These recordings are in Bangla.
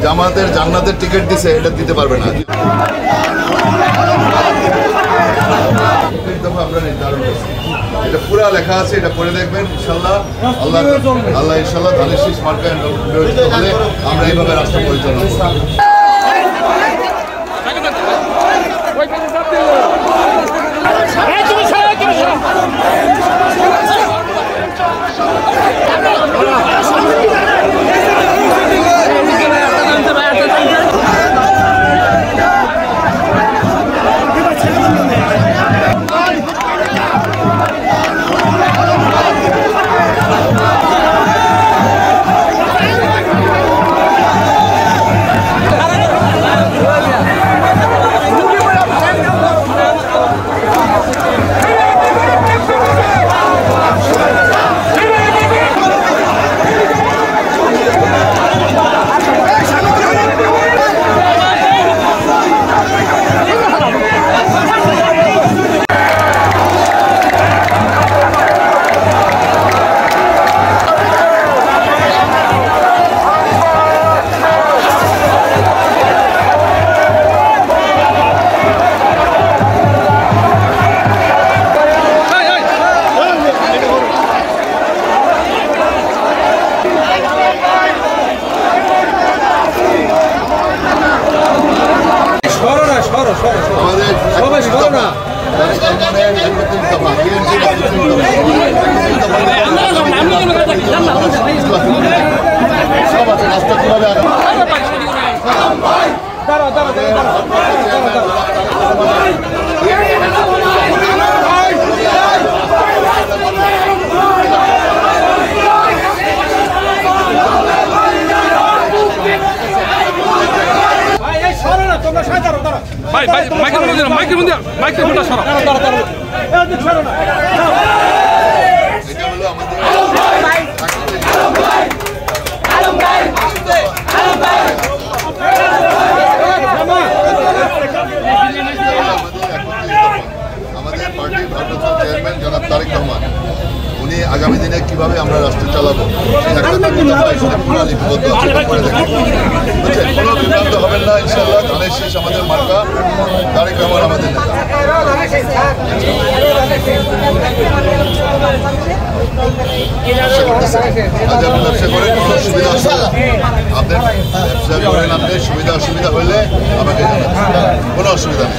জামাতের জান্নাতের টিকিট দিছে, এটা দিতে পারবে না। আমরা নির্ধারণ করছি, এটা পুরা লেখা আছে, এটা পড়ে দেখবেন ইনশাল্লাহ। আল্লাহ ইনশাল্লাহ ধানের শীষ মার্কা হলে আমরা এইভাবে রাষ্ট্র পরিচালনা করব। উনি আগামী দিনে কিভাবে আমরা রাষ্ট্র চালাবো কোনো বিভ্রান্ত হবেন না ইনশাআল্লাহ। ধানের শীষ আমাদের মার্কা, তারেক রহমান আমাদের নেতা। ব্যবসা করেন, কোনো সুবিধা আপনার ব্যবসা করেন, আপনার সুবিধা অসুবিধা হলে আমাকে জানাবেন, কোনো অসুবিধা নেই।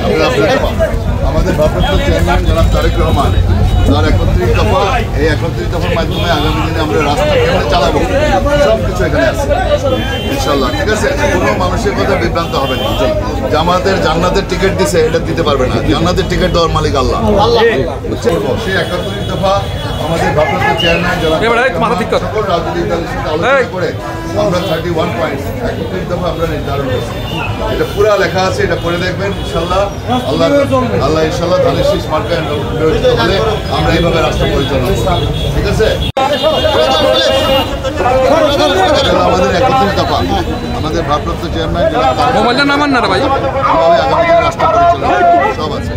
আমাদের ভারপ্রাপ্ত চেয়ারম্যান জনাব তারেক রহমান তার 31 দফা, এই 31 দফার মাধ্যমে আগামী দিনে আমরা রাস্তা কেমন চালাবো সব কিছু এখানে আছে ইনশাল্লাহ। ঠিক আছে, কোনো মানুষের কথা বিভ্রান্ত হবে না। জামাতের জান্নাতের টিকিট দিছে, এটা দিতে পারবে না। জান্নাতের টিকিট দেওয়ার মালিক আল্লাহ। সেই 31 দফা আমাদের ভারপ্রাপ্ত চেয়ারম্যান জনাব সকল রাজনৈতিক দলের সাথে আলোচনা করে আমরা 31 পয়েন্ট 31 দফা আমরা নির্ধারণ করছি, এটা পুরা লেখা আছে, এটা পড়ে দেখবেন ইনশাল্লাহ। আল্লাহ ইনশাল্লাহ ধানের শীষ মার্কা হলে আমরা এইভাবে রাষ্ট্র পরিচালনা করব। ঠিক আছে, আমাদের 31 দফা আমাদের ভারপ্রাপ্ত চেয়ারম্যান আগামী দিনে রাষ্ট্র পরিচালনা সব আছে।